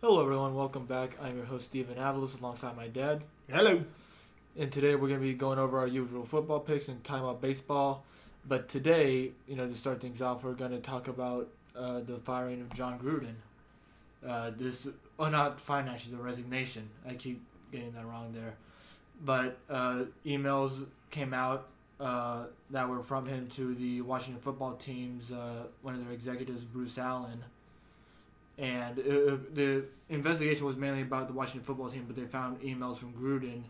Hello, everyone. Welcome back. I'm your host, Steven Avalos, alongside my dad. Hello. And today we're going to be going over our usual football picks and talking about baseball. But today, to start things off, we're going to talk about the firing of John Gruden. Not firing, actually, the resignation. I keep getting that wrong there. But emails came out that were from him to the Washington football team's, one of their executives, Bruce Allen. And the investigation was mainly about the Washington football team, but they found emails from Gruden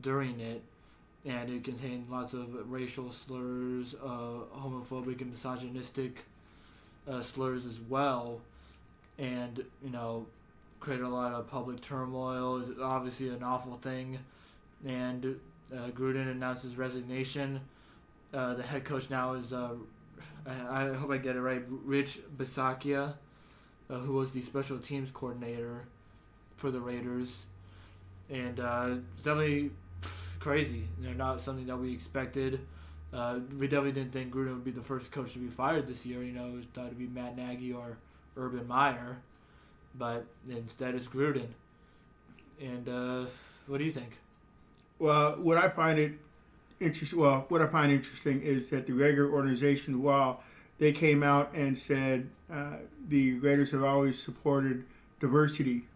during it, and it contained lots of racial slurs, homophobic and misogynistic slurs as well, and created a lot of public turmoil. It's obviously an awful thing, and Gruden announced his resignation. The head coach now is I hope I get it right, Rich Bisaccia, who was the special teams coordinator for the Raiders. And it's definitely crazy. Not something that we expected. We definitely didn't think Gruden would be the first coach to be fired this year. We thought it would be Matt Nagy or Urban Meyer. But instead it's Gruden. And what do you think? Well, what I find interesting is that the Raider organization, while they came out and said the Raiders have always supported diversity.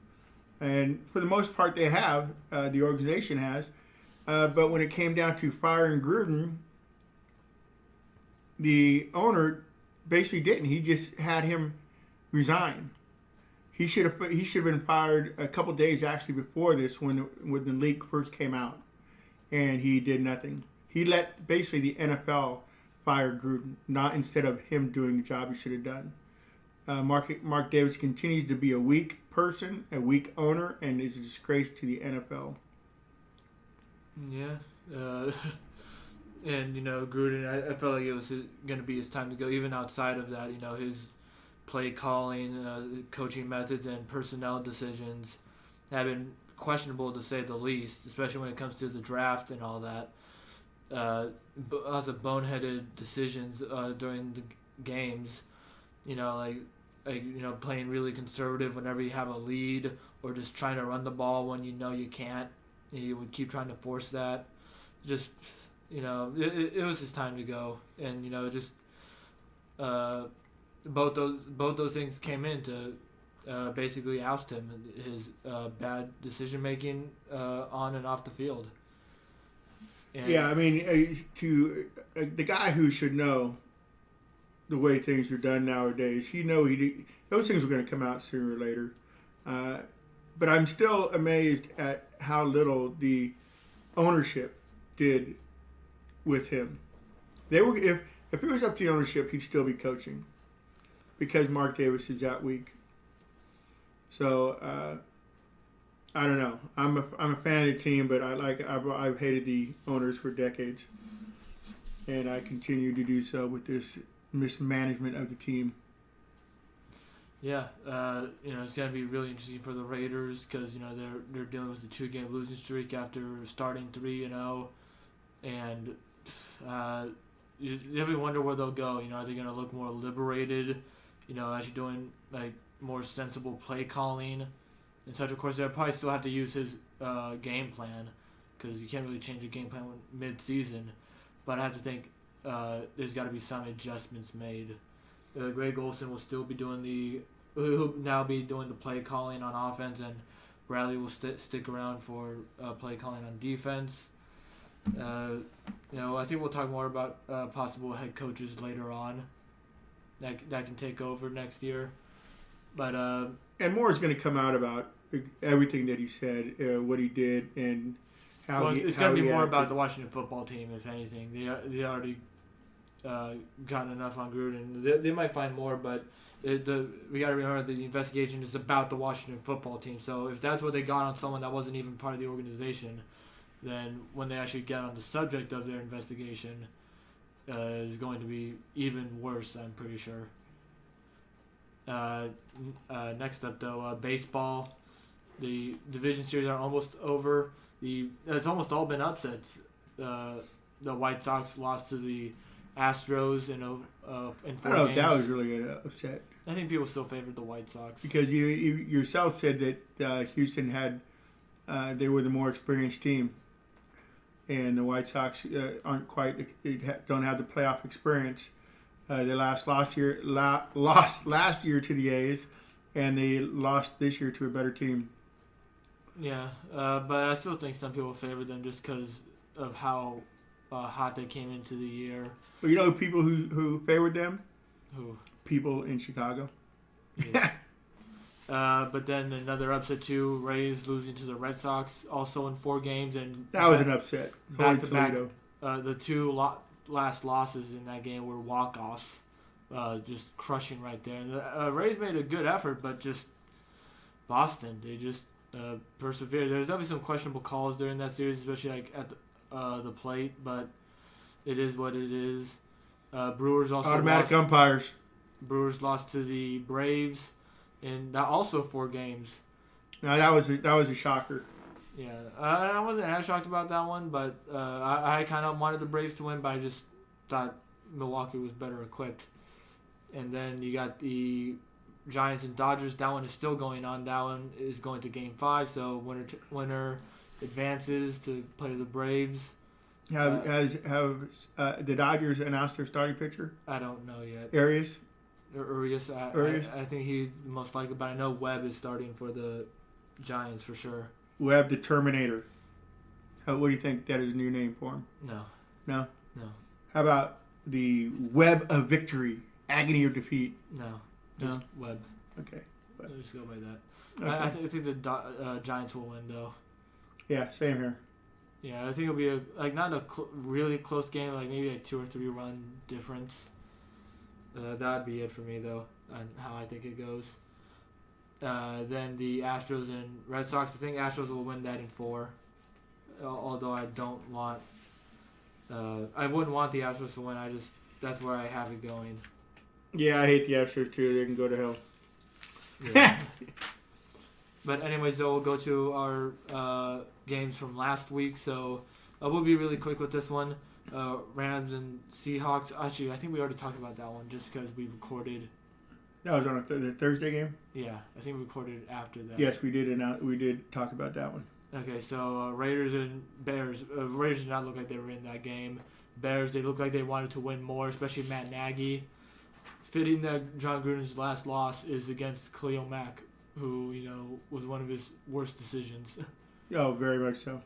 And for the most part, they have. The organization has. But when it came down to firing Gruden, the owner basically didn't. He just had him resign. He should have been fired a couple days actually before this when the leak first came out. And he did nothing. He let basically the NFL fire Gruden, not instead of him doing the job he should have done. Mark Davis continues to be a weak person, a weak owner, and is a disgrace to the NFL. Yeah. And, Gruden, I felt like it was going to be his time to go. Even outside of that, his play calling, coaching methods, and personnel decisions have been questionable to say the least, especially when it comes to the draft and all that. Lots of boneheaded decisions during the games, playing really conservative whenever you have a lead, or just trying to run the ball when you can't, and you would keep trying to force that. Just it was his time to go, and both those things came in to basically oust him, his bad decision making on and off the field. And yeah, I mean, the guy who should know the way things are done nowadays, those things were going to come out sooner or later. But I'm still amazed at how little the ownership did with him. If it was up to the ownership, he'd still be coaching because Mark Davis is that weak. So I don't know. I'm a fan of the team, but I've hated the owners for decades, and I continue to do so with this mismanagement of the team. Yeah, it's gonna be really interesting for the Raiders because they're dealing with a 2-game losing streak after starting 3-0, and you really wonder where they'll go. Are they gonna look more liberated? Actually doing more sensible play calling. And such, of course, they'll probably still have to use his game plan because you can't really change a game plan mid-season. But I have to think there's got to be some adjustments made. Greg Olsen will still be he'll now be doing the play calling on offense, and Bradley will stick around for play calling on defense. I think we'll talk more about possible head coaches later on that can take over next year. But and more is going to come out about everything that he said, what he did, and how it's going to be more about the Washington football team, if anything. They already gotten enough on Gruden. They might find more, but we got to remember the investigation is about the Washington football team. So if that's what they got on someone that wasn't even part of the organization, then when they actually get on the subject of their investigation, is going to be even worse, I'm pretty sure. Next up, though, baseball. The division series are almost over. It's almost all been upsets. The White Sox lost to the Astros in 4 games. I don't know if that was really an upset. I think people still favored the White Sox. Because you yourself said that Houston had they were the more experienced team, and the White Sox aren't quite don't have the playoff experience. They lost last year to the A's, and they lost this year to a better team. Yeah, but I still think some people favor them just because of how hot they came into the year. Well, you know people who favored them? Who? People in Chicago. Yeah. But then another upset too. Rays losing to the Red Sox, also in 4 games, and that was an upset. Back to back. The 2 last losses in that game were walk-offs, just crushing right there. And the Rays made a good effort, but just Boston, they just persevered. There's obviously some questionable calls during that series, especially like at the plate, but it is what it is. Brewers also automatic umpires. Brewers lost to the Braves, and that also 4 games. No, that was a shocker. Yeah, I wasn't as shocked about that one, but I kind of wanted the Braves to win, but I just thought Milwaukee was better equipped. And then you got the Giants and Dodgers. That one is still going on. That one is going to Game 5, so winner advances to play the Braves. Have the Dodgers announced their starting pitcher? I don't know yet. Arias? Urias. I think he's most likely, but I know Webb is starting for the Giants for sure. Webb the Terminator. What do you think that is a new name for him? No. No? No. How about the Web of Victory? Agony of Defeat? No. Just Webb. Okay. I'll just go by that. Okay. I think the Giants will win, though. Yeah, same here. Yeah, I think it'll be not a really close game, like maybe a 2 or 3 run difference. That'd be it for me, though, on how I think it goes. Then the Astros and Red Sox. I think Astros will win that in 4. Although I don't want, I wouldn't want the Astros to win. That's where I have it going. Yeah, I hate the Astros too. They can go to hell. Yeah. But anyways, though, we'll go to our games from last week. So we'll be really quick with this one. Rams and Seahawks. Actually, I think we already talked about that one just because we recorded. That was on the Thursday game? Yeah, I think we recorded after that. Yes, we did. We did talk about that one. Okay, so Raiders and Bears. Raiders did not look like they were in that game. Bears, they looked like they wanted to win more, especially Matt Nagy. Fitting that John Gruden's last loss is against Khalil Mack, who, was one of his worst decisions. Oh, very much so.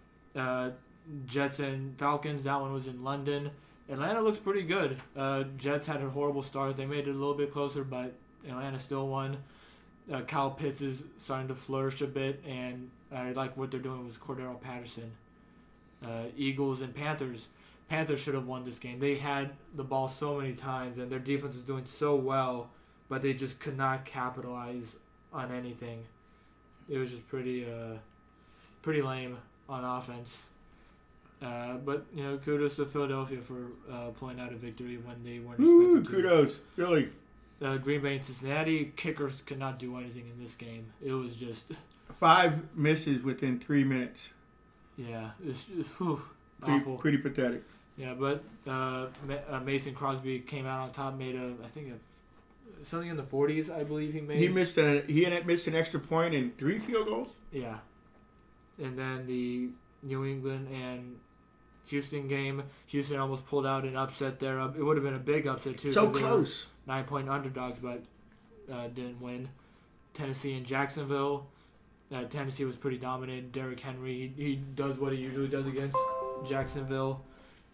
Jets and Falcons, that one was in London. Atlanta looks pretty good. Jets had a horrible start. They made it a little bit closer, but Atlanta still won. Kyle Pitts is starting to flourish a bit, and I like what they're doing with Cordero Patterson. Eagles and Panthers. Panthers should have won this game. They had the ball so many times, and their defense was doing so well, but they just could not capitalize on anything. It was just pretty lame on offense. But kudos to Philadelphia for pulling out a victory when they weren't expected to. Kudos, really. Green Bay and Cincinnati, kickers could not do anything in this game. It was just 5 misses within 3 minutes. Yeah, it's awful. Pretty pathetic. Yeah, but Mason Crosby came out on top, made something in the 40s, I believe he made. He missed an extra point and 3 field goals. Yeah, and then the New England and Houston game, Houston almost pulled out an upset there. It would have been a big upset too. So close. 9-point underdogs, but didn't win. Tennessee and Jacksonville. Tennessee was pretty dominant. Derrick Henry, he does what he usually does against Jacksonville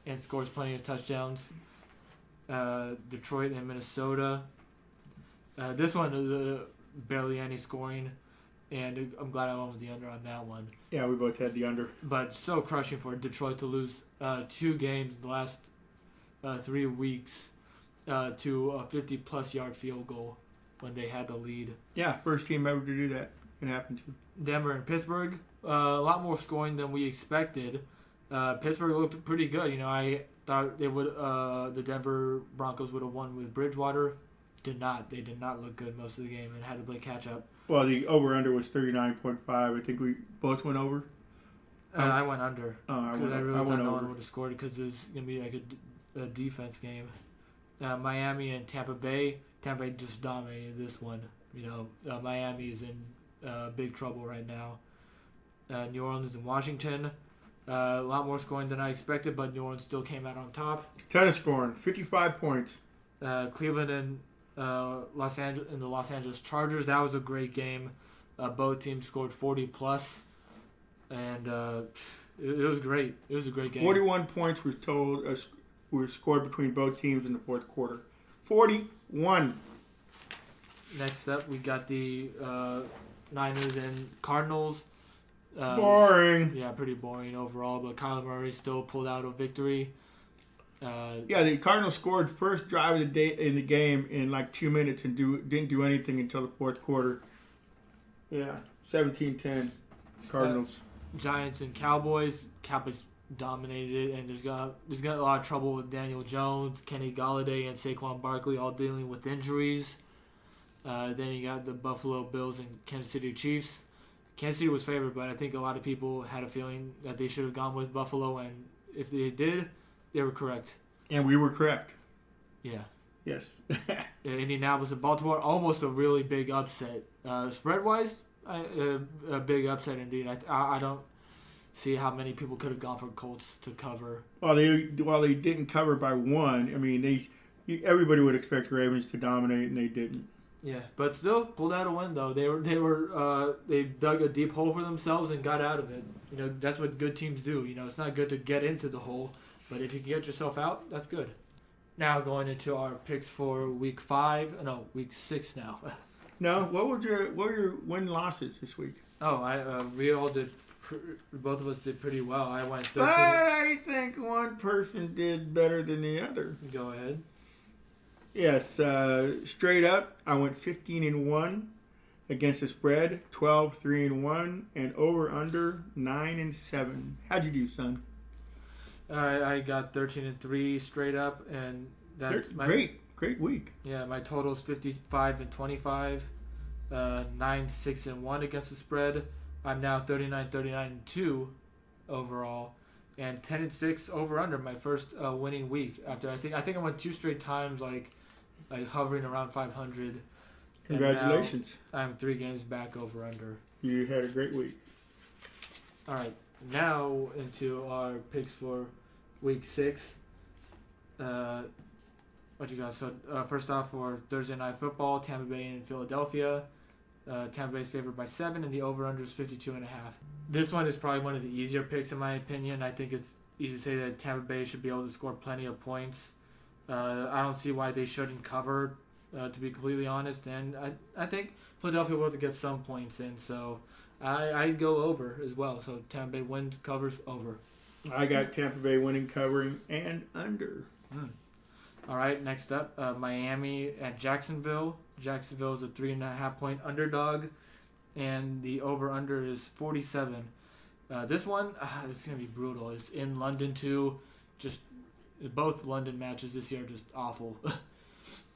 and scores plenty of touchdowns. Detroit and Minnesota. This one, barely any scoring, and I'm glad I went with the under on that one. Yeah, we both had the under. But so crushing for Detroit to lose 2 games in the last 3 weeks to a 50-plus yard field goal when they had the lead. Yeah, first team ever to do that. It happened to Denver and Pittsburgh, a lot more scoring than we expected. Pittsburgh looked pretty good. I thought they would. The Denver Broncos would have won with Bridgewater. Did not. They did not look good most of the game and had to play catch up. Well, the over/under was 39.5. I think we both went over. I went under because I really thought no over. one would have scored because it was gonna be like a defense game. Miami and Tampa Bay. Tampa Bay just dominated this one. Miami is in big trouble right now. New Orleans and Washington. A lot more scoring than I expected, but New Orleans still came out on top. Ton of scoring, 55 points. Cleveland and the Los Angeles Chargers. That was a great game. Both teams scored 40 plus, and it was great. It was a great game. 41 points were scored between both teams in the fourth quarter. 41. Next up, we got the Niners and Cardinals. Boring. Yeah, pretty boring overall, but Kyler Murray still pulled out a victory. The Cardinals scored first drive of the day in the game in like 2 minutes and didn't do anything until the fourth quarter. Yeah, 17-10 Cardinals. Giants and Cowboys. Cowboys dominated it, and there's got a lot of trouble with Daniel Jones, Kenny Golladay, and Saquon Barkley all dealing with injuries. Then you got the Buffalo Bills and Kansas City Chiefs. Kansas City was favored, but I think a lot of people had a feeling that they should have gone with Buffalo, and if they did, they were correct. And we were correct. Yeah. Yes. Indianapolis and Baltimore, almost a really big upset. Spread-wise, a big upset indeed. I don't see how many people could have gone for Colts to cover. While they didn't cover by one, I mean, everybody would expect Ravens to dominate, and they didn't. Yeah, but still pulled out a win though. They dug a deep hole for themselves and got out of it. That's what good teams do. It's not good to get into the hole, but if you can get yourself out, that's good. Now going into our picks for week 6 now. No, what were your win losses this week? We all did. Both of us did pretty well. I went 13. But I think one person did better than the other. Go ahead. Yes, straight up, I went 15-1 against the spread, 12-3-1, and over under 9-7. How'd you do, son? I got 13-3 straight up, and that's great week. Yeah, my total is 55-25, 9-6-1 against the spread. I'm now 39-2 overall, and 10-6 over under my first winning week. After I think I went 2 straight times like hovering around 500. Congratulations! I'm 3 games back over under. You had a great week. All right, now into our picks for week 6. What you got? So first off, for Thursday Night Football, Tampa Bay and Philadelphia. Tampa Bay is favored by 7, and the over-under is 52.5. This one is probably one of the easier picks in my opinion. I think it's easy to say that Tampa Bay should be able to score plenty of points. I don't see why they shouldn't cover, to be completely honest. And I think Philadelphia will have to get some points in, so I'd go over as well. So Tampa Bay wins, covers, over. I got Tampa Bay winning, covering, and under. All right, next up, Miami at Jacksonville. Jacksonville is a 3.5-point underdog, and the over-under is 47. This one, it's going to be brutal. It's in London, too. Just both London matches this year are just awful.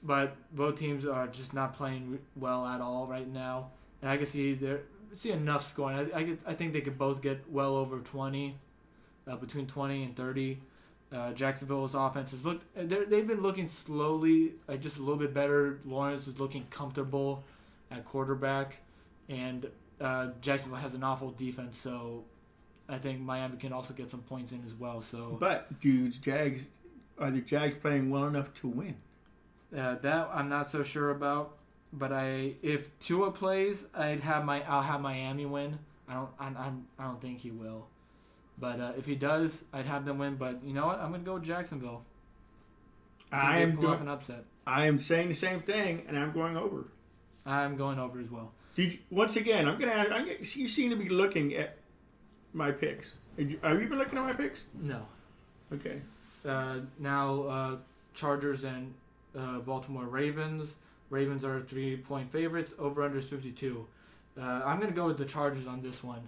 But both teams are just not playing well at all right now. And I can see enough scoring. I think they could both get well over 20, between 20 and 30. Jacksonville's offense they've been looking slowly, just a little bit better. Lawrence is looking comfortable at quarterback, and Jacksonville has an awful defense, so I think Miami can also get some points in as well. So, but dudes, are the Jags playing well enough to win? That I'm not so sure about. But if Tua plays, I'll have Miami win. I don't think he will. But if he does, I'd have them win. But you know what? I'm going to go with Jacksonville. I am pull off an upset. I am saying the same thing, and I'm going over. I'm going over as well. Once again, I'm going to ask. You seem to be looking at my picks. Have you been looking at my picks? No. Okay. Now, Chargers and Baltimore Ravens. Ravens are 3-point favorites. Over-under is 52. I'm going to go with the Chargers on this one.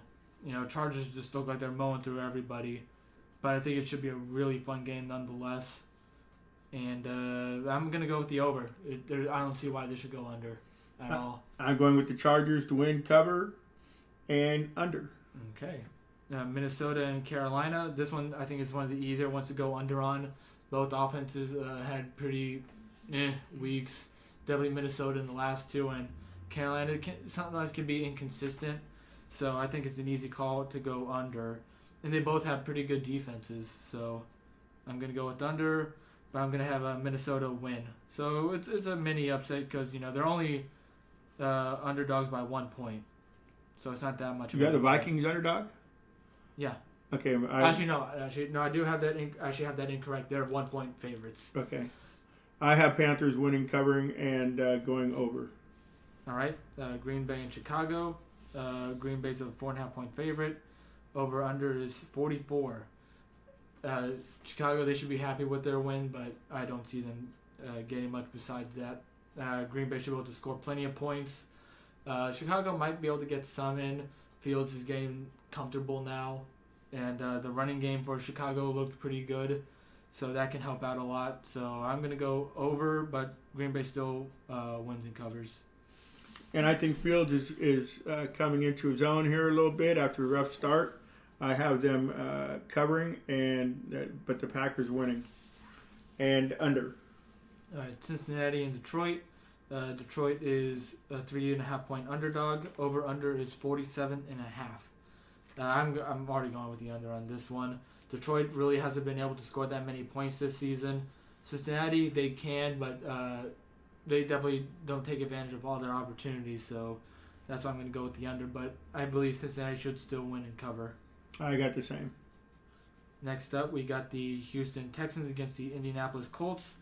Chargers just look like they're mowing through everybody. But I think it should be a really fun game nonetheless. And I'm going to go with the over. I don't see why they should go under at all. I'm going with the Chargers to win, cover, and under. Okay. Minnesota and Carolina. This one I think is one of the easier ones to go under on. Both offenses had pretty weeks. Definitely Minnesota in the last two, and Carolina sometimes can be inconsistent. So I think it's an easy call to go under. And they both have pretty good defenses, so I'm going to go with under, but I'm going to have a Minnesota win. So it's a mini upset because, they're only underdogs by 1 point. So it's not that much. You got the Vikings underdog? Yeah. Okay. Actually, no. I do have that. Have that incorrect. They're 1 point favorites. Okay. I have Panthers winning, covering, and going over. All right. Green Bay and Chicago. Green Bay's a 4.5 point favorite. Over under is 44. Chicago, they should be happy with their win, but I don't see them getting much besides that. Green Bay should be able to score plenty of points. Chicago might be able to get some in. Fields is getting comfortable now. And the running game for Chicago looked pretty good. So that can help out a lot. So I'm going to go over, but Green Bay still wins and covers. And I think Fields is coming into his own here a little bit after a rough start. I have them covering, but the Packers winning. And under. All right, Cincinnati and Detroit. Detroit is a 3.5 point underdog. Over under is 47.5. I'm already going with the under on this one. Detroit really hasn't been able to score that many points this season. Cincinnati, they can, but they definitely don't take advantage of all their opportunities. So that's why I'm going to go with the under. But I believe Cincinnati should still win and cover. I got the same. Next up, we got the Houston Texans against the Indianapolis Colts.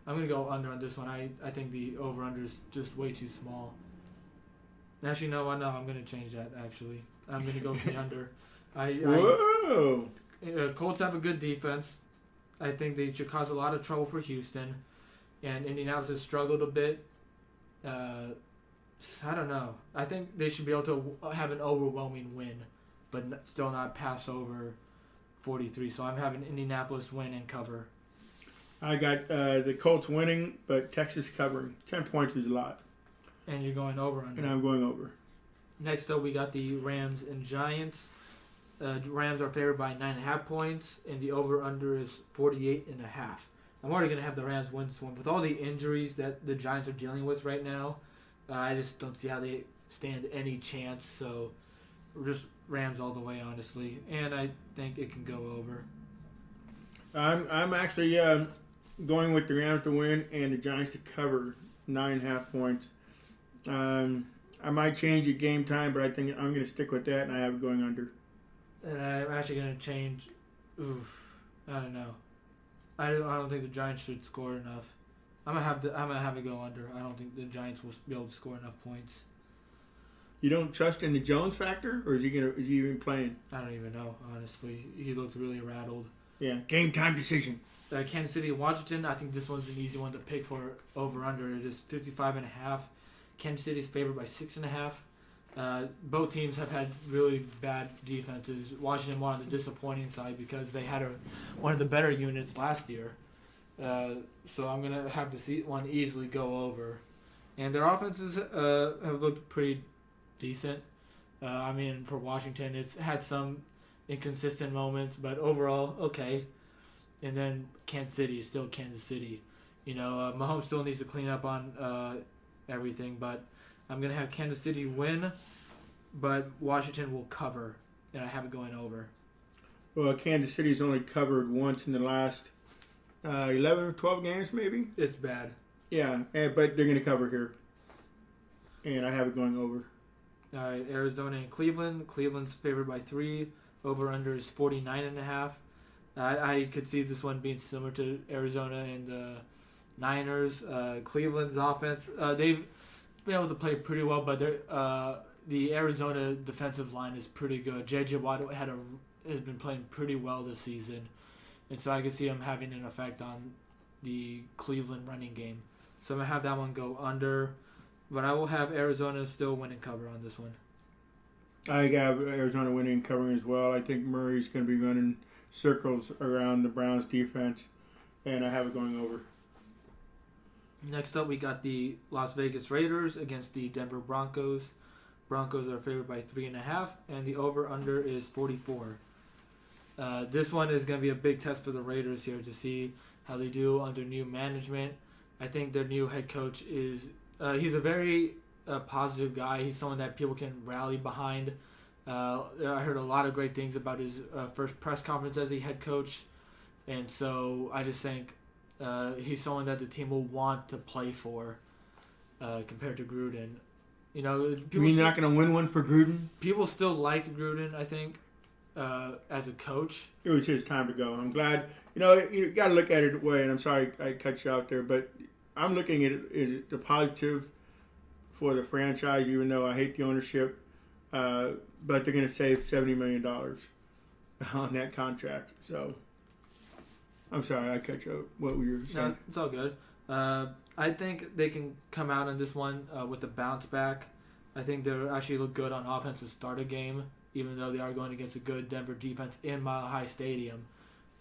I'm going to go under on this one. I think the over-under is just way too small. Actually, no, I'm going to change that, actually. I'm going to go with the under. Whoa! Colts have a good defense. I think they should cause a lot of trouble for Houston. And Indianapolis has struggled a bit. I don't know. I think they should be able to have an overwhelming win, but still not pass over 43. So I'm having Indianapolis win and cover. I got the Colts winning, but Texas covering. 10 points is a lot. And you're going over under. And I'm going over. Next up, we got the Rams and Giants. Rams are favored by 9.5 points, and the over-under is 48.5. I'm already going to have the Rams win this one. With all the injuries that the Giants are dealing with right now, I just don't see how they stand any chance. So, just Rams all the way, honestly. And I think it can go over. I'm actually going with the Rams to win and the Giants to cover 9.5 points. I might change at game time, but I think I'm going to stick with that, and I have it going under. And I'm actually going to change. I don't know. I don't think the Giants should score enough. I'm gonna have it go under. I don't think the Giants will be able to score enough points. You don't trust in the Jones factor, or is he even playing? I don't even know, honestly. He looked really rattled. Yeah, game time decision. Kansas City and Washington. I think this one's an easy one to pick for over under. It is 55.5. Kansas City is favored by 6.5. Both teams have had really bad defenses. Washington more on the disappointing side because they had one of the better units last year. So I'm going to have to one easily go over. And their offenses have looked pretty decent. For Washington, it's had some inconsistent moments, but overall, okay. And then Kansas City is still Kansas City. Mahomes still needs to clean up on everything, but I'm going to have Kansas City win, but Washington will cover, and I have it going over. Well, Kansas City's only covered once in the last 11 or 12 games, maybe? It's bad. Yeah, but they're going to cover here, and I have it going over. All right, Arizona and Cleveland. Cleveland's favored by 3. Over-under is 49.5. I could see this one being similar to Arizona and the Niners. Cleveland's offense, they've been able to play pretty well, but the Arizona defensive line is pretty good. J.J. Watt has been playing pretty well this season, and so I can see him having an effect on the Cleveland running game. So I'm going to have that one go under, but I will have Arizona still win and cover on this one. I got Arizona winning and covering as well. I think Murray's going to be running circles around the Browns defense, and I have it going over. Next up, we got the Las Vegas Raiders against the Denver Broncos. Broncos are favored by 3.5, and the over-under is 44. This one is going to be a big test for the Raiders here to see how they do under new management. I think their new head coach is he's a very positive guy. He's someone that people can rally behind. I heard a lot of great things about his first press conference as the head coach, and so I just think he's someone that the team will want to play for compared to Gruden. You know, you mean they're not going to win one for Gruden? People still liked Gruden, I think, as a coach. It was his time to go. I'm glad. You got to look at it way, and I'm sorry I cut you out there, but I'm looking at it as the positive for the franchise, even though I hate the ownership. But they're going to save $70 million on that contract. So, I'm sorry, I cut you out. What were you saying? No, it's all good. I think they can come out in this one with a bounce back. I think they actually look good on offense to start a game, even though they are going against a good Denver defense in Mile High Stadium.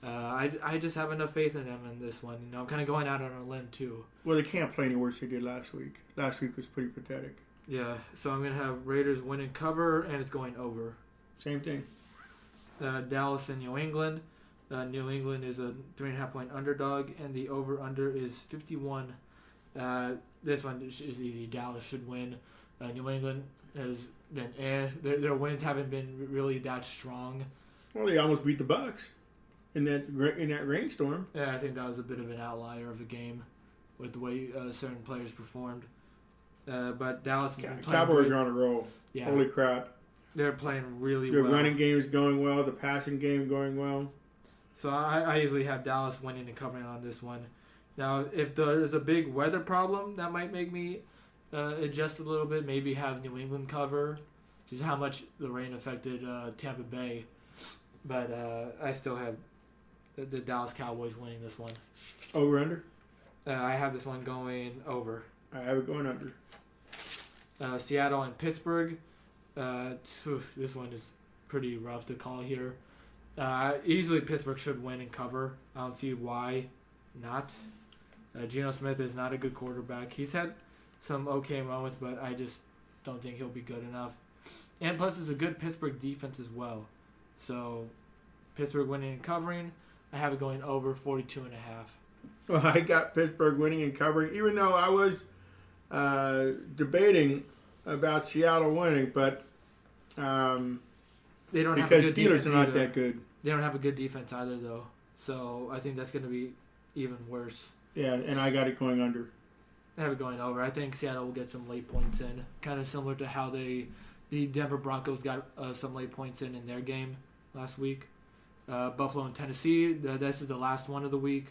I just have enough faith in them in this one. I'm kind of going out on a limb, too. Well, they can't play any worse than they did last week. Last week was pretty pathetic. Yeah, so I'm going to have Raiders win and cover, and it's going over. Same thing. Dallas and New England. New England is a 3.5-point underdog, and the over-under is 51. This one is easy. Dallas should win. New England has been Their wins haven't been really that strong. Well, they almost beat the Bucks in that rainstorm. Yeah, I think that was a bit of an outlier of the game with the way certain players performed. But Dallas has been playing Cowboys great. are on a roll. Yeah. Holy crap. They're playing really Their well. running game is going well. The passing game going well. So I usually have Dallas winning and covering on this one. Now, if there's a big weather problem, that might make me adjust a little bit. Maybe have New England cover, just how much the rain affected Tampa Bay. But I still have the Dallas Cowboys winning this one. Over under? I have this one going over. I have it going under. Seattle and Pittsburgh. This one is pretty rough to call here. Easily Pittsburgh should win and cover. I don't see why not. Geno Smith is not a good quarterback. He's had some okay moments, but I just don't think he'll be good enough. And plus, it's a good Pittsburgh defense as well. So, Pittsburgh winning and covering. I have it going over 42.5. Well, I got Pittsburgh winning and covering, even though I was debating about Seattle winning, but they don't have a because good Steelers defense are not either. that good. They don't have a good defense either, though. So I think that's going to be even worse. Yeah, and I got it going under. I have it going over. I think Seattle will get some late points in, kind of similar to how the Denver Broncos got some late points in their game last week. Buffalo and Tennessee, this is the last one of the week.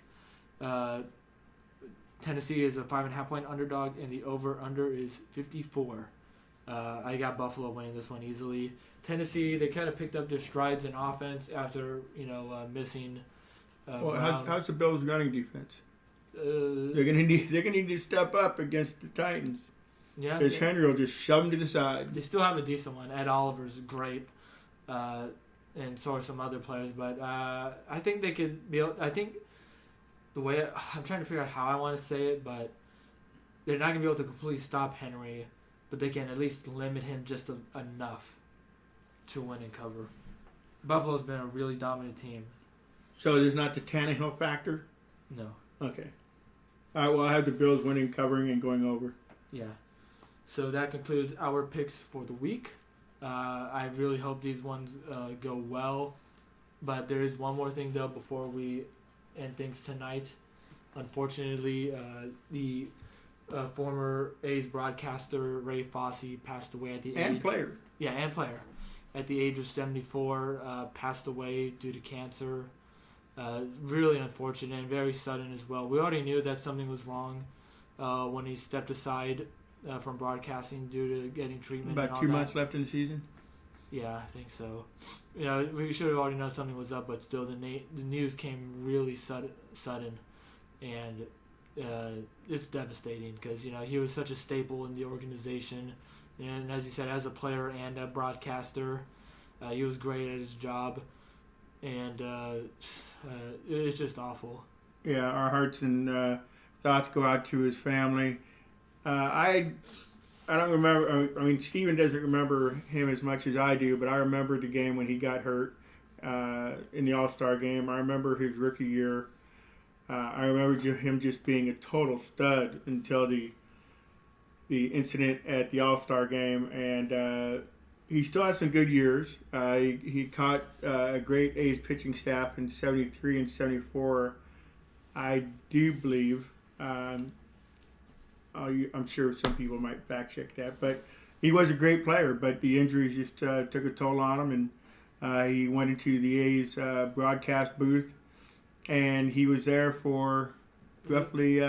Tennessee is a 5.5-point underdog, and the over-under is 54. I got Buffalo winning this one easily. Tennessee, they kind of picked up their strides in offense after missing. Well, how's the Bills' running defense? They're gonna need to step up against the Titans. Yeah, because Henry will just shove them to the side. They still have a decent one. Ed Oliver's great, and so are some other players. But I think they could be. I think the way I'm trying to figure out how I want to say it, but they're not gonna be able to completely stop Henry, but they can at least limit him just enough to win and cover. Buffalo's been a really dominant team. So there's not the Tannehill factor? No. Okay. All right, well, I have the Bills winning, covering, and going over. Yeah. So that concludes our picks for the week. I really hope these ones go well. But there is one more thing, though, before we end things tonight. Unfortunately, the former A's broadcaster, Ray Fosse, passed away at the age... And player. Yeah, and player. At the age of 74, passed away due to cancer. Really unfortunate and very sudden as well. We already knew that something was wrong when he stepped aside from broadcasting due to getting treatment. About 2 months left in the season? Yeah, I think so. We should have already known something was up, but still, the news came really sudden, and it's devastating because he was such a staple in the organization, and as you said, as a player and a broadcaster, he was great at his job, and it's just awful. Yeah, our hearts and thoughts go out to his family. I don't remember. I mean, Steven doesn't remember him as much as I do, but I remember the game when he got hurt in the All-Star game. I remember his rookie year. I remember him just being a total stud until the incident at the All-Star game, and he still has some good years. He caught a great A's pitching staff in 73 and 74, I do believe. I'm sure some people might fact check that, but he was a great player, but the injuries just took a toll on him, and he went into the A's broadcast booth, and he was there for roughly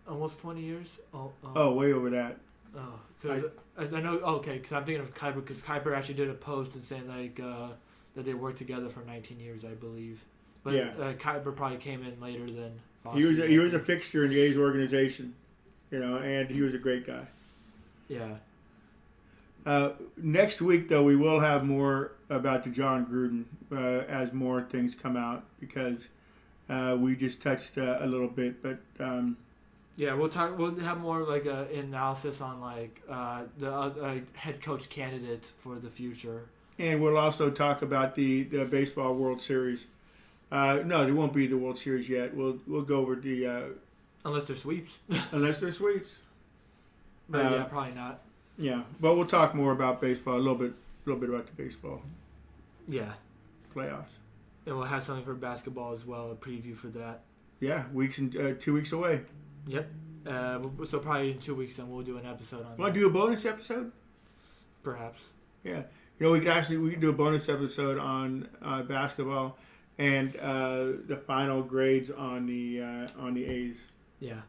almost 20 years. way over that. Oh, because I know. Okay, because I'm thinking of Kuiper, because Kuiper actually did a post and saying that they worked together for 19 years, I believe. But Yeah. Kuiper probably came in later than Fosse. He was a fixture in the A's organization, and he was a great guy. Yeah. Next week, though, we will have more about the John Gruden as more things come out, because we just touched a little bit, but Yeah, we'll talk. We'll have more analysis on the head coach candidates for the future. and we'll also talk about the baseball World Series. No, there won't be the World Series yet. We'll go over the Unless they're sweeps. unless they're sweeps. But yeah, probably not. Yeah, but we'll talk more about baseball a little bit about the baseball Yeah. playoffs. And we'll have something for basketball as well, a preview for that. Yeah, 2 weeks away. Yep. So probably in 2 weeks then we'll do an episode on Want that. to do a bonus episode? Perhaps. Yeah, we could do a bonus episode on basketball and the final grades on the A's. Yeah.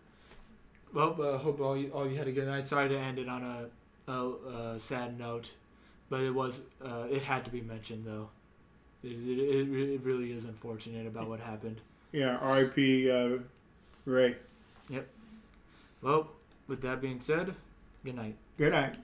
Well, hope all you had a good night. Sorry to end it on a sad note, but it had to be mentioned though. It really is unfortunate about what happened. Yeah, R.I.P. Ray. Yep. Well, with that being said, good night. Good night.